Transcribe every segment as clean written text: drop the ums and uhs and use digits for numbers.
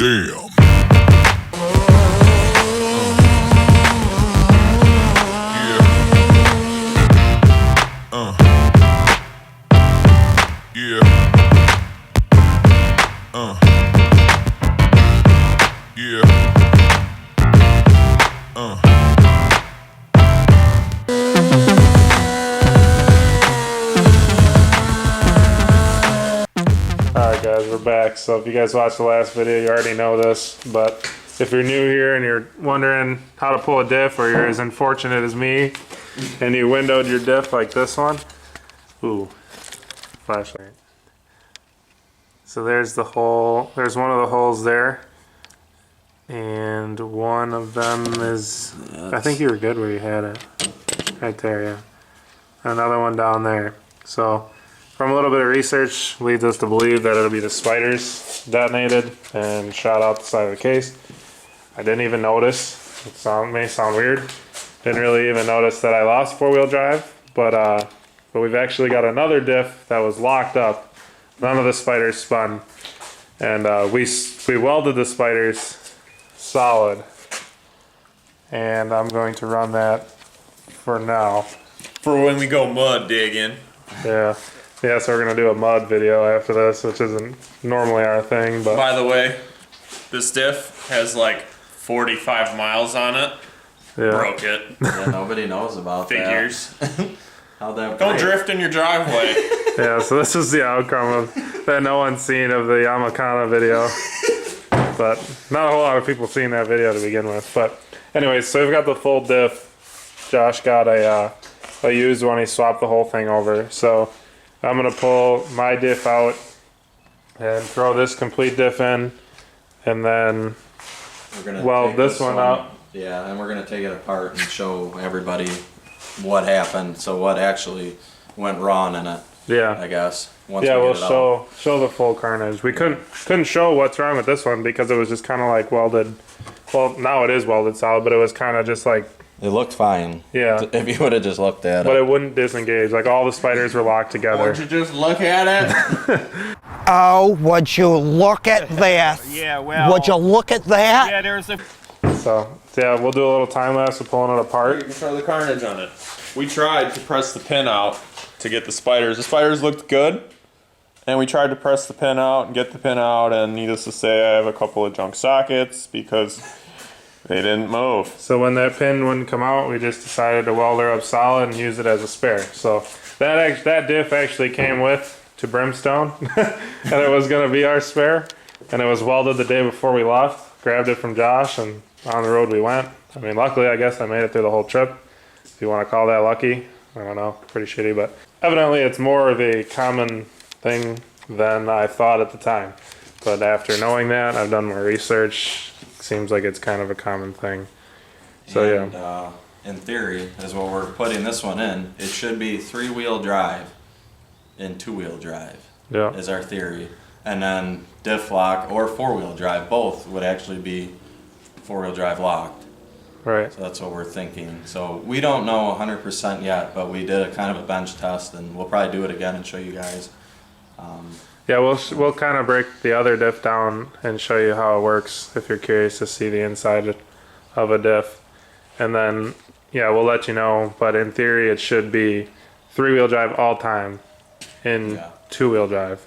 Damn. Yeah. Yeah. Alright guys, we're back. So if you guys watched the last video, you already know this, but if you're new here and you're wondering how to pull a diff, or you're as unfortunate as me and you windowed your diff like this one, ooh, flashlight. So there's the hole, there's one of the holes there, and one of them is, I think you were good where you had it, right there, yeah. Another one down there. So from a little bit of research leads us to believe that it'll be the spiders detonated and shot out the side of the case. I didn't even notice, may sound weird, didn't really even notice that I lost four-wheel drive, but we've actually got another diff that was locked up. None of the spiders spun, and we welded the spiders solid, and I'm going to run that for now. For when we go mud digging. Yeah, so we're gonna do a mud video after this, which isn't normally our thing. But by the way, this diff has like 45 miles on it. Yeah. Broke it. Yeah, nobody knows about Figures. that. How'd that Don't break? drift in your driveway. Yeah, so this is the outcome of that no one's seen of the Yamaha video. But not a whole lot of people seen that video to begin with. But anyways, so we've got the full diff. Josh got a used one. He swapped the whole thing over. So I'm gonna pull my diff out and throw this complete diff in, and then We're gonna weld take this one up. Yeah, and we're gonna take it apart and show everybody what happened. So what actually went wrong in it. Yeah. I guess. Once Yeah, we we'll get it out. show the full carnage. We couldn't show what's wrong with this one because it was just kind of like welded. Well, now it is welded solid, but it was kind of just like, It looked fine. yeah. If you would have just looked at But it. it wouldn't disengage. Like all the spiders were locked together. Won't you just look at it? Oh, would you look at this? Yeah, well. Would you look at that? Yeah, there's a. So yeah, we'll do a little time lapse of pulling it You apart. can show the carnage on it. We tried to press the pin out to get the spiders. The spiders looked good, and we tried to press the pin out and get the pin out, and needless to say, I have a couple of junk sockets because they didn't move. So when that pin wouldn't come out, we just decided to weld her up solid and use it as a spare. So that diff actually came with to Brimstone, and it was gonna be our spare, and it was welded the day before we left. Grabbed it from Josh, and on the road we went. I mean, luckily, I guess I made it through the whole trip. If you want to call that lucky, I don't know, pretty shitty, but evidently it's more of a common thing than I thought at the time. But after knowing that, I've done more research. Seems like it's kind of a common thing. So And, yeah. In theory, is what we're putting this one in. It should be 3-wheel drive and 2-wheel drive. Yeah. Is our theory. And then diff lock or 4-wheel drive, both would actually be 4-wheel drive locked. Right. So that's what we're thinking. So we don't know 100% yet, but we did a kind of a bench test, and we'll probably do it again and show you guys. Yeah, we'll kind of break the other diff down and show you how it works if you're curious to see the inside of a diff. And then, yeah, we'll let you know. But in theory, it should be 3-wheel drive all time in 2-wheel drive.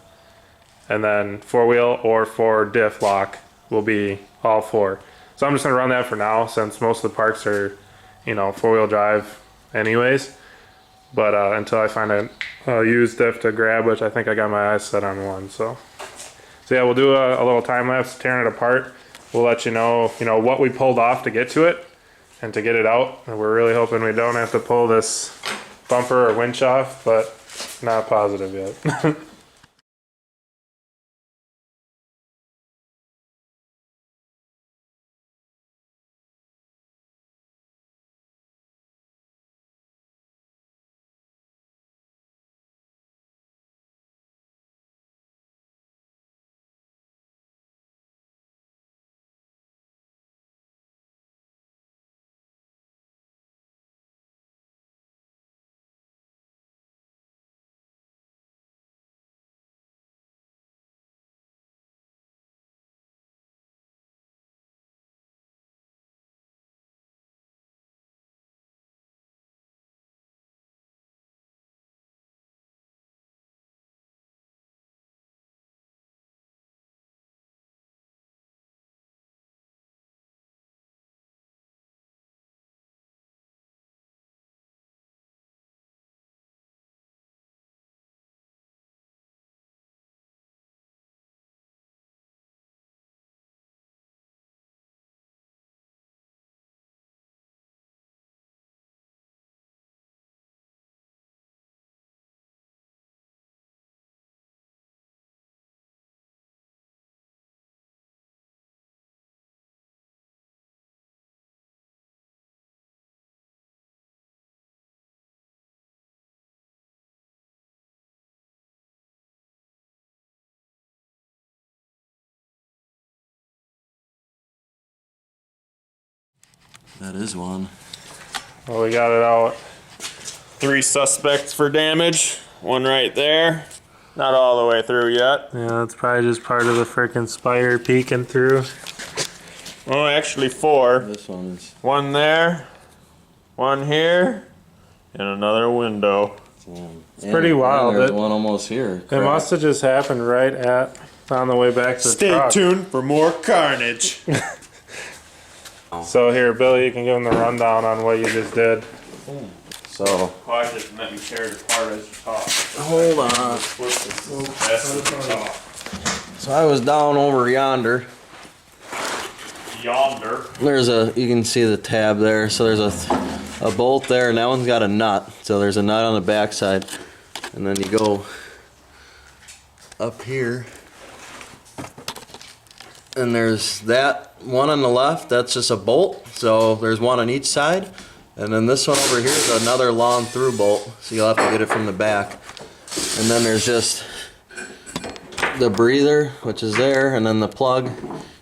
And then 4-wheel or 4 diff lock will be all 4. So I'm just gonna run that for now, since most of the parks are, 4-wheel drive anyways. But until I find a used diff to grab, which I think I got my eyes set on one. So yeah, we'll do a little time lapse tearing it apart. We'll let you know, what we pulled off to get to it and to get it out. And we're really hoping we don't have to pull this bumper or winch off, but not positive yet. That is one. Well, we got it out. 3 suspects for damage. One right there. Not all the way through yet. Yeah, that's probably just part of the freaking spider peeking through. Oh, actually 4. This one is. One there, one here, and another window. It's pretty wild. There's It one almost here. must have just happened right on the way back to the Stay truck. tuned for more carnage. So here, Billy, you can give him the rundown on what you just did. So, Oh, I just meant you tear it apart as you talk. hold on. So I was down over yonder. Yonder. There's you can see the tab there. So there's a bolt there, and that one's got a nut. So there's a nut on the back side. And then you go up here. And there's that one on the left, that's just a bolt. So there's one on each side. And then this one over here is another long through bolt. So you'll have to get it from the back. And then there's just the breather, which is there, and then the plug.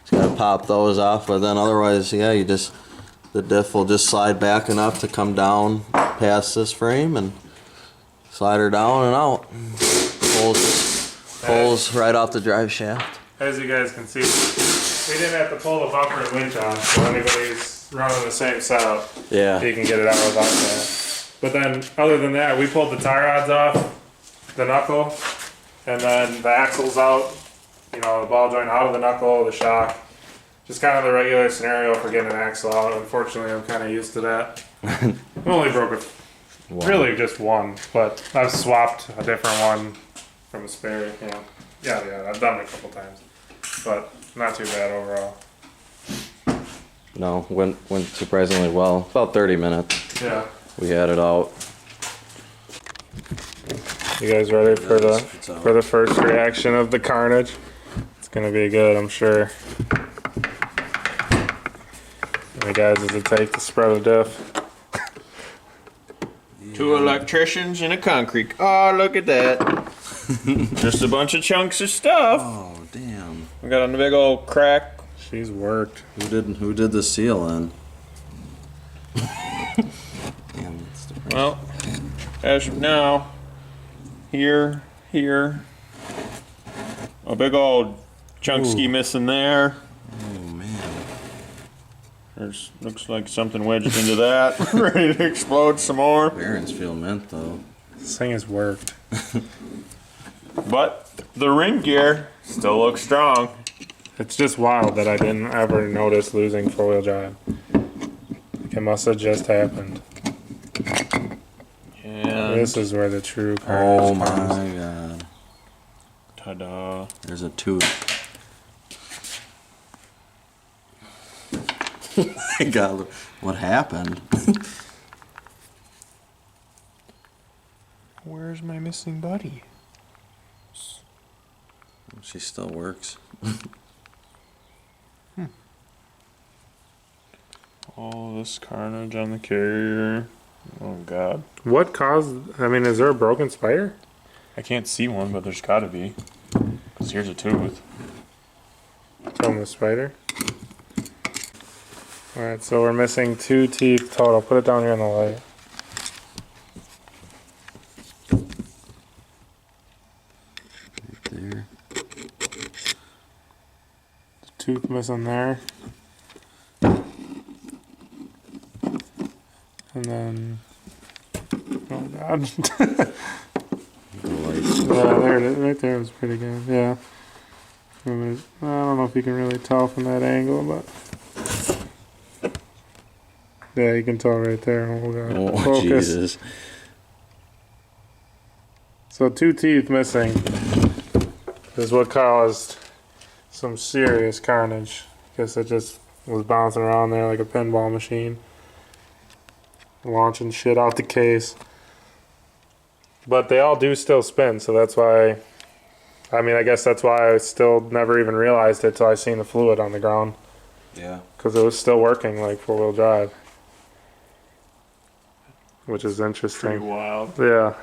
Just gotta pop those off, but then otherwise, yeah, the diff will just slide back enough to come down past this frame and slide her down and out. Pulls right off the drive shaft. As you guys can see, we didn't have to pull the bumper and winch on, so anybody's running the same setup, Yeah. you can get it out without that. But then, other than that, we pulled the tie rods off, the knuckle, and then the axles out, you know, the ball joint out of the knuckle, the shock. Just kind of the regular scenario for getting an axle out. Unfortunately, I'm kind of used to that. I've only broke it, really just one, but I've swapped a different one from a spare, you know. Yeah, I've done it a couple times, but not too bad overall. No, went surprisingly well. About 30 minutes. Yeah. We had it out. You guys ready for the first reaction of the carnage? It's gonna be good, I'm sure. How many guys does it take to spread a diff? 2 electricians and a concrete. Oh, look at that. Just a bunch of chunks of stuff. Oh, damn. We got a big old crack. She's worked. Who did the seal then? Damn, that's the Well, as of now, here, a big old chunk ski missing there. Oh man. There's looks like something wedged into that, ready to explode some more. Bearings feel mint though. This thing has worked. But the ring gear still looks strong. It's just wild that I didn't ever notice losing four-wheel drive. Like it must have just happened. And This is where the true carnage Oh my comes. god. ta-da! There's a tooth. My god, what happened? Where's my missing buddy? She still works. All this carnage on the carrier. Oh god. What caused? I mean, is there a broken spider? I can't see one, but there's gotta be. Cause here's a tooth. From the spider? Alright, so we're missing 2 teeth total. Put it down here in the light. Right there. Tooth missing there. And then, oh god. The light. Yeah, there it is. Right there was pretty good. Yeah. And I don't know if you can really tell from that angle, but yeah, you can tell right there. Oh god. Oh Focus. Jesus. So 2 teeth missing is what caused some serious carnage. Guess it just was bouncing around there like a pinball machine, launching shit out the case. But they all do still spin, so that's why. I mean, I guess that's why I still never even realized it till I seen the fluid on the ground, Yeah. because it was still working like four-wheel drive, which is interesting. Pretty wild. Yeah.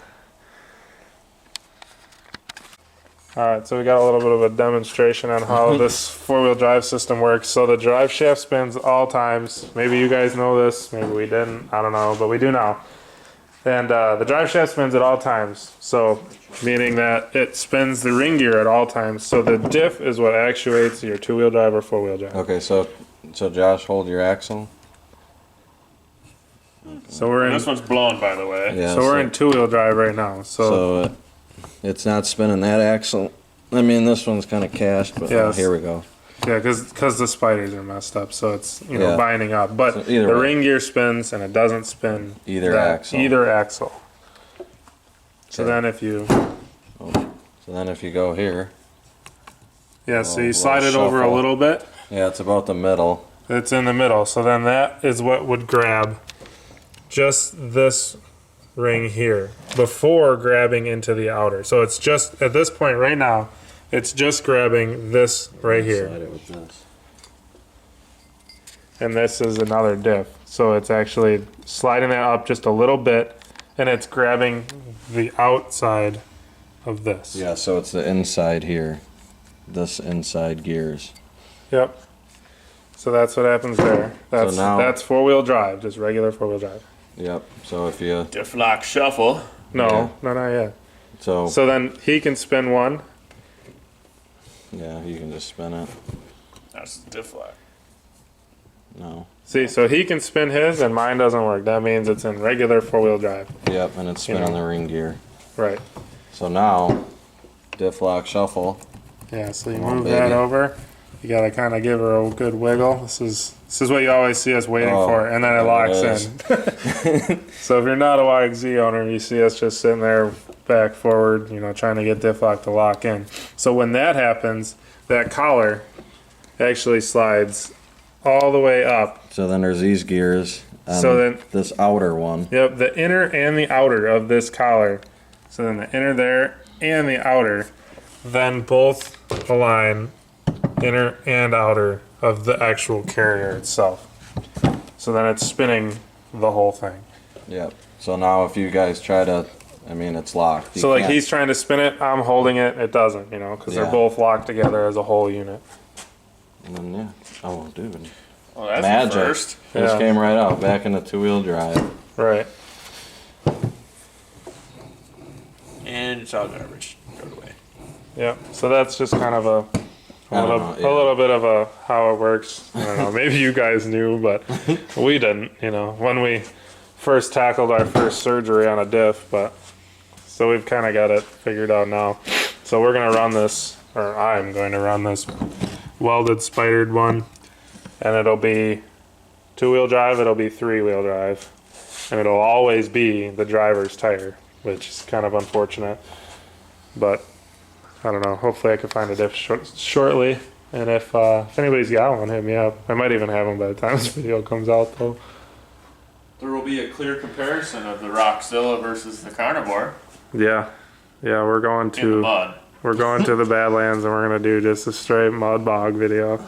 Alright, so we got a little bit of a demonstration on how this four-wheel drive system works. So the drive shaft spins all times. Maybe you guys know this, maybe we didn't, I don't know, but we do now. And the drive shaft spins at all times. So, meaning that it spins the ring gear at all times. So the diff is what actuates your two-wheel drive or four-wheel drive. Okay, so Josh, hold your axle. So we're in, This one's blown, by the way. Yeah, so we're in two-wheel drive right now. So it's not spinning that axle. I mean, this one's kind of cast, but Yes. here we go. Yeah, because the spiders are messed up, so it's Yeah. binding up. But So either the way. ring gear spins and it doesn't spin Either axle. Either axle. So Okay. then if you So then if you go here, so you little slide it over a shuffle. little bit, yeah, it's about the middle. it's in the middle. So then that is what would grab just this ring here before grabbing into the outer. So it's just at this point right now, it's just grabbing this right here. Slide it with this. And this is another diff. So it's actually sliding that up just a little bit and it's grabbing the outside of this. Yeah, so it's the inside here. This inside gears. Yep. So that's what happens there. That's now- that's four-wheel drive, just regular four-wheel drive. Yep. So if you Diff lock shuffle. No, not yet. so So then he can spin one. yeah, you can just spin it. That's the diff lock. No. See, so he can spin his and mine doesn't work. That means it's in regular four-wheel drive. Yep, and it's spinning the ring gear. Right. So now, diff lock shuffle. Yeah, so you Come on, move that baby. over. You gotta kind of give her a good wiggle. This is what you always see us waiting Oh, for, and then it there locks it in. So if you're not a YXZ owner, you see us just sitting there back forward, trying to get diff lock to lock in. So when that happens, that collar actually slides all the way up. So then there's these gears. And So then- this outer one. Yep, the inner and the outer of this collar. So then the inner there and the outer, then both align, inner and outer of the actual carrier itself. So then it's spinning the whole thing. Yep. So now if you guys try to, I mean, it's locked. You So like can't- he's trying to spin it, I'm holding it, it doesn't, because Yeah. they're both locked together as a whole unit. And then, yeah. Oh, dude. Oh, that's Magic. the first. Just Yeah. came right out, back into two-wheel drive. Right. And it's all garbage. Throw it away. Yep. So that's just kind of a I don't little, know, yeah. a little bit of a how it works. I don't know. Maybe you guys knew, but we didn't. When we first tackled our first surgery on a diff, but so we've kind of got it figured out now. So we're gonna run this, or I'm going to run this welded spidered one, and it'll be two-wheel drive. It'll be three-wheel drive, and it'll always be the driver's tire, which is kind of unfortunate, but. I don't know. Hopefully, I can find a diff shortly. And if anybody's got one, hit me up. I might even have one by the time this video comes out, though. There will be a clear comparison of the Rockzilla versus the Carnivore Yeah, we're going in the to mud. the Badlands, and we're gonna do just a straight mud bog video.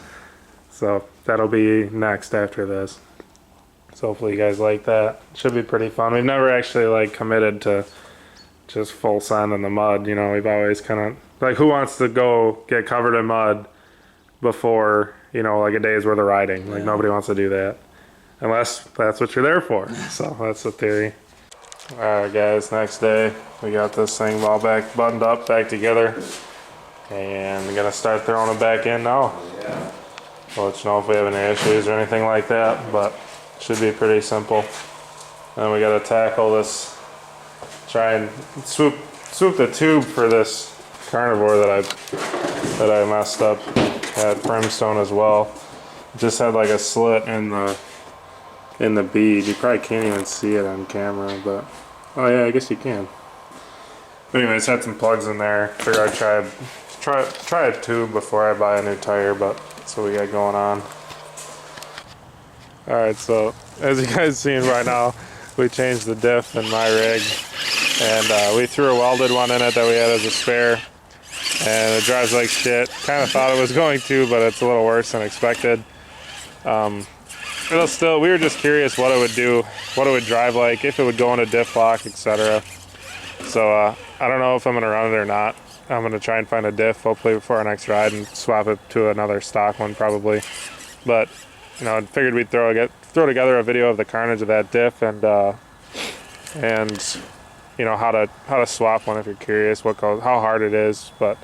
So that'll be next after this. So hopefully, you guys like that. Should be pretty fun. We've never actually committed to just full send in the mud. We've always kind of. Who wants to go get covered in mud before, a day's worth of riding? Nobody wants to do that. Unless that's what you're there for. So that's the theory. Alright guys, next day. We got this thing all buttoned up, back together. And we're gonna start throwing it back in now. I'll let you know if we have any issues or anything like that, but it should be pretty simple. And we gotta tackle this, try and swoop the tube for this carnivore that I messed up at brimstone as well. Just had a slit in the bead. You probably can't even see it on camera, but oh yeah, I guess you can. But anyways, had some plugs in there. Figured I'd try a tube before I buy a new tire, but that's what we got going on. Alright, so as you guys seeing right now, we changed the diff in my rig, and we threw a welded one in it that we had as a spare. And it drives like shit. Kind of thought it was going to, but it's a little worse than expected. We were just curious what it would do, what it would drive like, if it would go into diff lock, etc. So I don't know if I'm gonna run it or not. I'm gonna try and find a diff hopefully before our next ride and swap it to another stock one probably. But you know, I figured we'd throw together a video of the carnage of that diff and you know how to swap one if you're curious how hard it is, but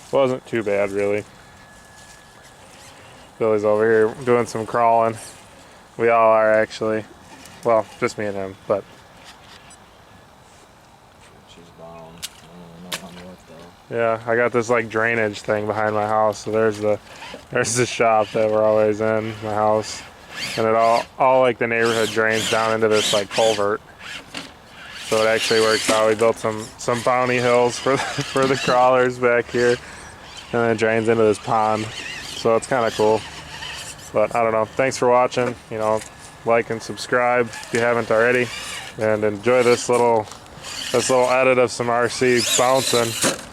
it wasn't too bad really. Billy's over here doing some crawling. We all are actually. Well, just me and him, but She's bound. I don't know what though. yeah, I got this like drainage thing behind my house. So there's the shop that we're always in, my house. And it all like the neighborhood drains down into this like culvert. So it actually works out. We built some bounty hills for the crawlers back here. And then it drains into this pond. So it's kind of cool. But I don't know. Thanks for watching. You know, like and subscribe if you haven't already. And enjoy this little edit of some RC bouncing.